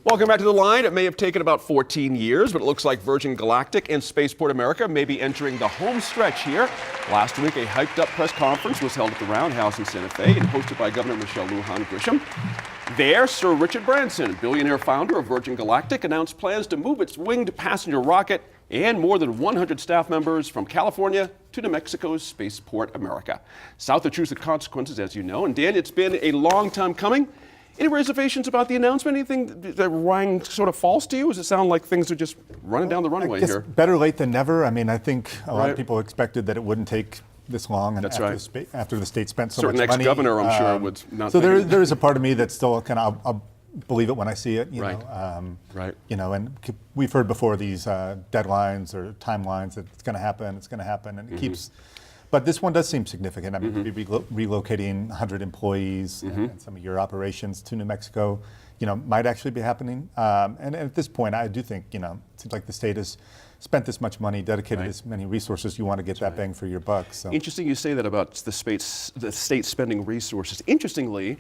Welcome back to The Line. It may have taken about 14 years, but it looks like Virgin Galactic and Spaceport America may be entering the home stretch here. Last week, a hyped-up press conference was held at the Roundhouse in Santa Fe and hosted by Governor Michelle Lujan Grisham. There, Sir Richard Branson, billionaire founder of Virgin Galactic, announced plans to move its winged passenger rocket and more than 100 staff members from California to New Mexico's Spaceport America. South of truth and consequences, as you know. And Dan, it's been a long time coming. Any reservations about the announcement? Anything that rang sort of false to you? Does it sound like things are just running down the runway here? Better late than never. I mean, I think a lot of people expected that it wouldn't take this long. And That's after the state spent so Certain much money. ex-governor, I'm sure, would not. So there is a part of me that's still kind of, I'll believe it when I see it. You know, and we've heard before these deadlines or timelines that it's going to happen, and it keeps. But this one does seem significant. I mean, to be relocating 100 employees and some of your operations to New Mexico, you know, might actually be happening. And at this point, I do think, you know, it seems like the state has spent this much money, dedicated this many resources. You want to get that bang for your buck. So. Interesting you say that about the state spending resources. Interestingly,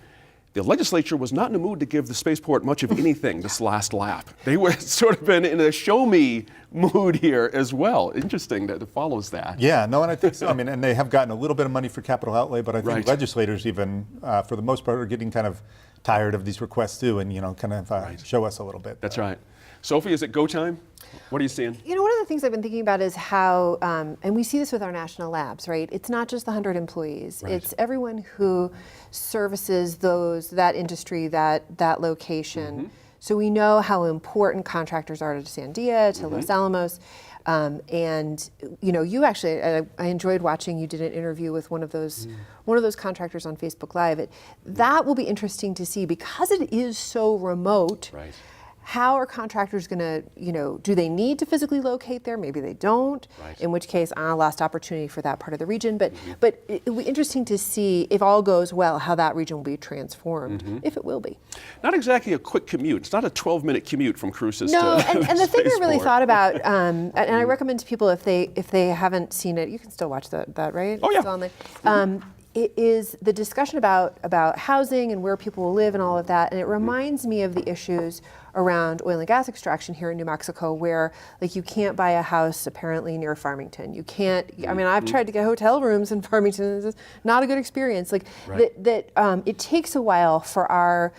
the legislature was not in the mood to give the spaceport much of anything this last lap. They were sort of been in a show me mood here as well. Interesting that it follows that. Yeah, no, and I think so. I mean, and they have gotten a little bit of money for capital outlay, but I think legislators even, for the most part, are getting kind of tired of these requests too, and, you know, kind of show us a little bit. That's right. Sophie, is it go time? What are you seeing? You know, one of the things I've been thinking about is how, and we see this with our national labs, right? It's not just the 100 employees. It's everyone who services that industry, that location. So we know how important contractors are to Sandia, to Los Alamos. And you know, you actually, I enjoyed watching. You did an interview with one of those contractors on Facebook Live. That will be interesting to see because it is so remote. How are contractors going to, you know, do they need to physically locate there? Maybe they don't, in which case, lost opportunity for that part of the region. But it will be interesting to see, if all goes well, how that region will be transformed, if it will be. Not exactly a quick commute. It's not a 12-minute commute from Cruces to and the thing I really thought about, and I recommend to people if they haven't seen it, you can still watch that, right? Oh, yeah. It's on there. It is the discussion about housing and where people will live and all of that. And it reminds me of the issues around oil and gas extraction here in New Mexico, where like you can't buy a house apparently near Farmington. You can't, I mean, I've tried to get hotel rooms in Farmington. It's not a good experience. Like it takes a while for our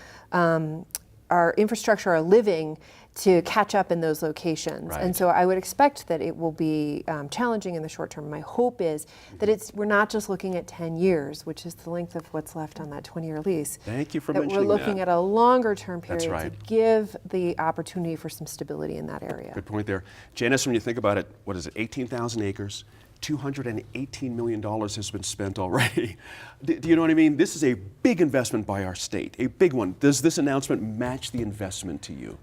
infrastructure, our living, to catch up in those locations. And so I would expect that it will be challenging in the short term. My hope is that we're not just looking at 10 years, which is the length of what's left on that 20-year lease. Thank you for that mentioning we're looking at a longer term period to give the opportunity for some stability in that area. Good point there. Janice, when you think about it, what is it, 18,000 acres? $218 million has been spent already. Do you know what I mean? This is a big investment by our state, a big one. Does this announcement match the investment to you?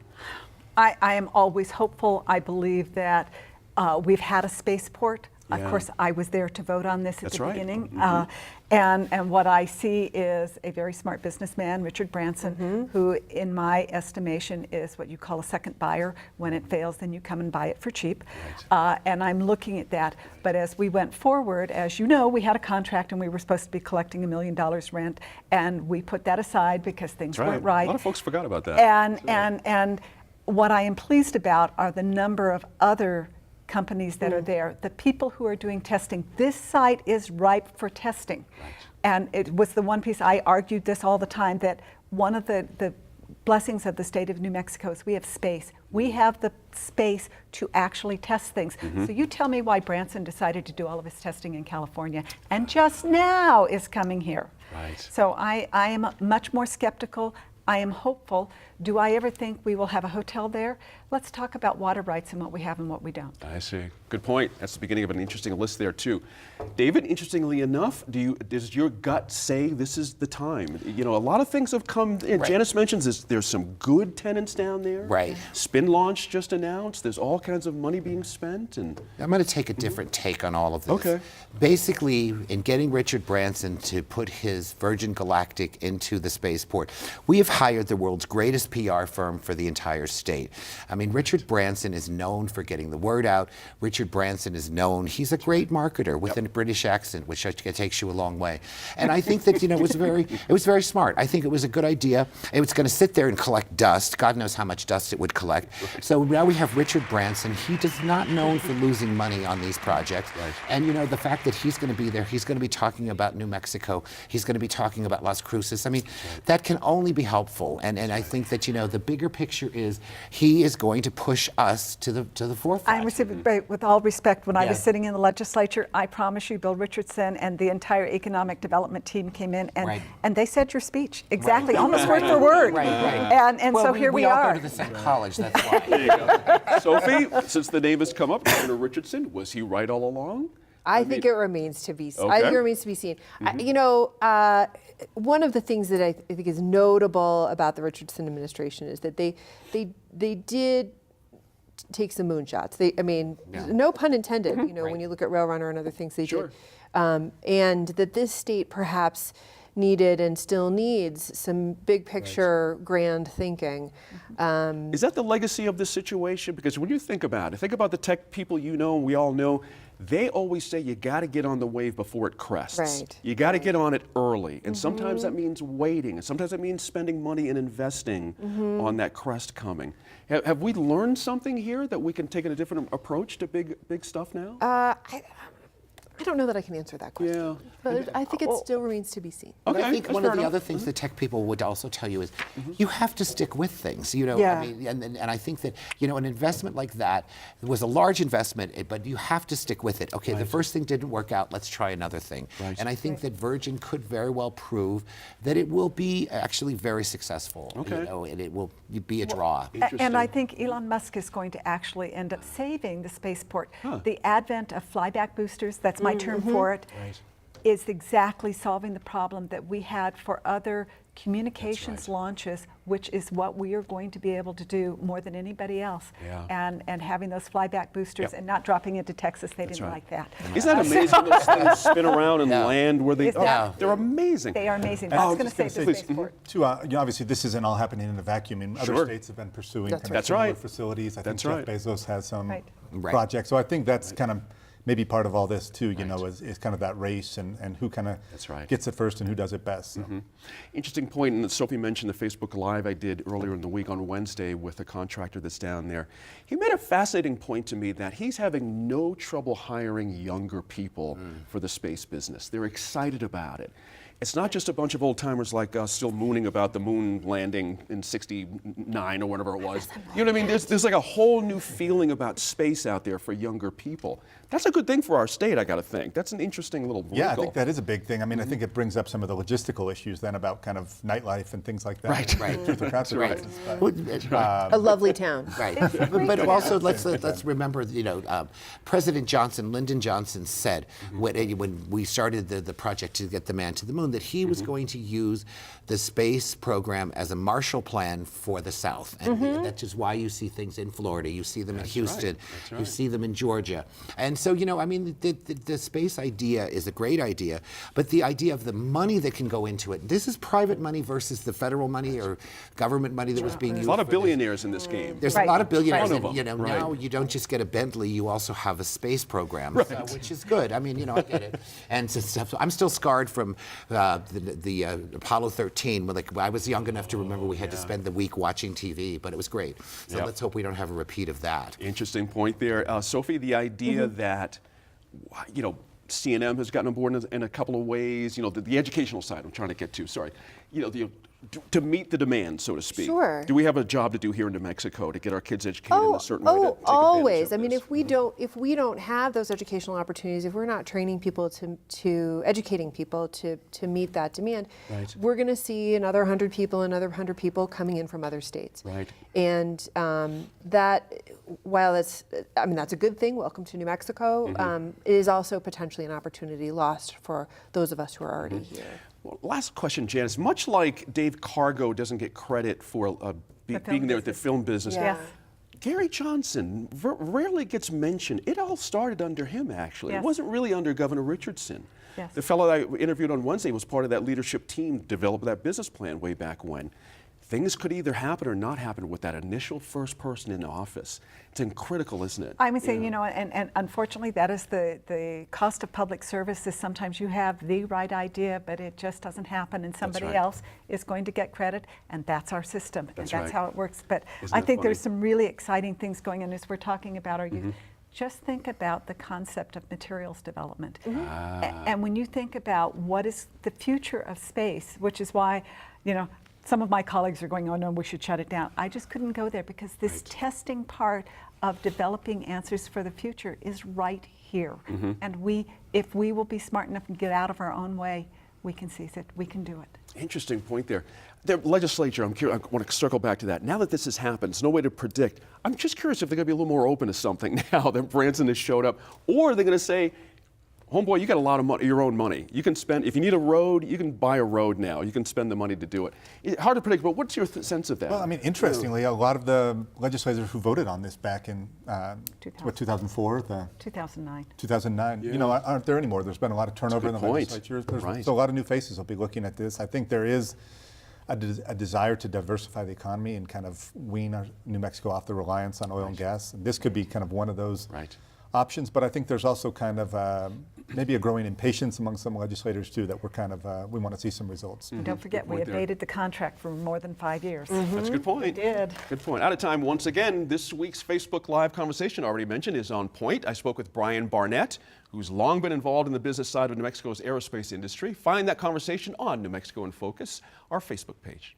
I am always hopeful. I believe that we've had a spaceport. Of course, I was there to vote on this at the beginning. And what I see is a very smart businessman, Richard Branson, who in my estimation is what you call a second buyer. When it fails, then you come and buy it for cheap. And I'm looking at that. But as we went forward, as you know, we had a contract and we were supposed to be collecting $1 million rent. And we put that aside because things weren't right. A lot of folks forgot about that. And what I am pleased about are the number of other companies that are there, the people who are doing testing. This site is ripe for testing. And it was the one piece, I argued this all the time, that one of the blessings of the state of New Mexico is we have space. We have the space to actually test things. So you tell me why Branson decided to do all of his testing in California and just now is coming here. So I am much more skeptical. I am hopeful. Do I ever think we will have a hotel there? Let's talk about water rights and what we have and what we don't. I see. Good point. That's the beginning of an interesting list there too. David, interestingly enough, does your gut say this is the time? You know, a lot of things have come. Janice mentions there's some good tenants down there. Spin launch just announced. There's all kinds of money being spent. And I'm going to take a different take on all of this. Basically, in getting Richard Branson to put his Virgin Galactic into the spaceport, we have hired the world's greatest biggest PR firm for the entire state. I mean, Richard Branson is known for getting the word out. Richard Branson is known, he's a great marketer with a British accent, which takes you a long way. And I think that, it was very smart. I think it was a good idea. It was going to sit there and collect dust. God knows how much dust it would collect. Right. So now we have Richard Branson. He does not known for losing money on these projects. Right. And the fact that he's going to be there, he's going to be talking about New Mexico, he's going to be talking about Las Cruces. I mean, that can only be helpful. And I think that, the bigger picture is he is going to push us to the forefront. I was, with all respect, when I was sitting in the legislature, I promise you, Bill Richardson and the entire economic development team came in and they said your speech exactly, almost word for word. Right. And well, so here we all are. go to the same college, that's why. There you go. Sophie, since the name has come up, Governor Richardson, was he right all along? I think it remains to be seen. Okay. I think it remains to be seen. One of the things that I think is notable about the Richardson administration is that they did take some moonshots. No pun intended. When you look at Rail Runner and other things they did, and that this state perhaps needed and still needs some big picture, grand thinking. Is that the legacy of this situation? Because when you think about it, think about the tech people we all know, they always say you got to get on the wave before it crests. Right. You got to get on it early. And sometimes that means waiting. And sometimes that means spending money and investing on that crest coming. Have we learned something here that we can take a different approach to big stuff now? I don't know that I can answer that question. Yeah. But I think it still remains to be seen. Okay, I think one of the other things the tech people would also tell you is you have to stick with things. I mean, and I think that an investment like that was a large investment, but you have to stick with it. Okay, the first thing didn't work out. Let's try another thing. Right. And I think that Virgin could very well prove that it will be actually very successful. Okay. And it will be a draw. And I think Elon Musk is going to actually end up saving the spaceport. The advent of flyback boosters, that's my term for it, is exactly solving the problem that we had for other communications launches, which is what we are going to be able to do more than anybody else. And having those flyback boosters and not dropping into Texas, they didn't like that. Isn't that amazing? Those things spin around and land where they they're amazing. They are amazing. That's going to save the spaceport. Obviously, this isn't all happening in a vacuum. I mean, other states have been pursuing similar facilities. I think Jeff Bezos has some projects. So I think that's kind of maybe part of all this too, is kind of that race and who kind of gets it first and who does it best. So. Interesting point, and Sophie mentioned the Facebook Live I did earlier in the week on Wednesday with a contractor that's down there. He made a fascinating point to me that he's having no trouble hiring younger people for the space business. They're excited about it. It's not just a bunch of old timers like us still mooning about the moon landing in '69 or whatever it was. You know what I mean? There's like a whole new feeling about space out there for younger people. That's a good thing for our state, I got to think. That's an interesting little wrinkle. Yeah, I think that is a big thing. I mean, I think it brings up some of the logistical issues then about kind of nightlife and things like that. Right. Truth or consequences. A lovely town. Right. But also let's remember, President Johnson, Lyndon Johnson said when we started the project to get the man to the moon that he was going to use the space program as a Marshall Plan for the South. And that's just why you see things in Florida, you see them in Houston, you see them in Georgia. And so, I mean, the space idea is a great idea, but the idea of the money that can go into it, this is private money versus the federal money or government money that was being used. There's a lot of billionaires in this game. There's a lot of billionaires, and now you don't just get a Bentley, you also have a space program, which is good. I mean, I get it. And so I'm still scarred from the Apollo 13. When I was young enough to remember we had to spend the week watching TV, but it was great. So let's hope we don't have a repeat of that. Interesting point there. Sophie, the idea that, CNM has gotten on board in a couple of ways, the educational side I'm trying to get to, sorry. To meet the demand, so to speak. Sure. Do we have a job to do here in New Mexico to get our kids educated in a certain way? To take always. advantage of I mean, this? if we don't have those educational opportunities, if we're not training people to educating people to meet that demand, we're going to see another 100 people coming in from other states. Right. And that, while that's a good thing. Welcome to New Mexico. It is also potentially an opportunity lost for those of us who are already here. Well, last question, Janice. Much like Dave Cargo doesn't get credit for being there at the film business, Gary Johnson rarely gets mentioned. It all started under him, actually. It wasn't really under Governor Richardson. The fellow I interviewed on Wednesday was part of that leadership team, developed that business plan way back when. things could either happen or not happen with that initial first person in office. It's critical, isn't it? I would say, and unfortunately, that is the cost of public service is sometimes you have the right idea, but it just doesn't happen, and somebody right. else is going to get credit, and that's our system, and That's that's right. how it works. But Isn't I that think there's funny? some really exciting things going on as we're talking about our youth. Just think about the concept of materials development. And when you think about what is the future of space, which is why, some of my colleagues are going, oh no, we should shut it down. I just couldn't go there because this Right. testing part of developing answers for the future is right here. And if we will be smart enough and get out of our own way, we can seize it, we can do it. Interesting point there. The legislature, I want to circle back to that. Now that this has happened, there's no way to predict. I'm just curious if they're going to be a little more open to something now that Branson has showed up, or they're going to say, homeboy, you got a lot of money, your own money. You can spend, if you need a road, you can buy a road now. You can spend the money to do it. It's hard to predict, but what's your sense of that? Well, I mean, interestingly, a lot of the legislators who voted on this back in 2004, 2009. 2009, aren't there anymore. There's been a lot of turnover in the good point. legislature. Right. So a lot of new faces will be looking at this. I think there is a desire to diversify the economy and kind of wean New Mexico off the reliance on oil and gas. And this could be kind of one of those options. But I think there's also kind of maybe a growing impatience among some legislators too that we're kind of we want to see some results. And don't forget, we point there. abated the contract for more than 5 years. That's a good point. We did. Good point. Out of time once again. This week's Facebook Live conversation, already mentioned, is on point. I spoke with Brian Barnett, who's long been involved in the business side of New Mexico's aerospace industry. Find that conversation on New Mexico in Focus, our Facebook page.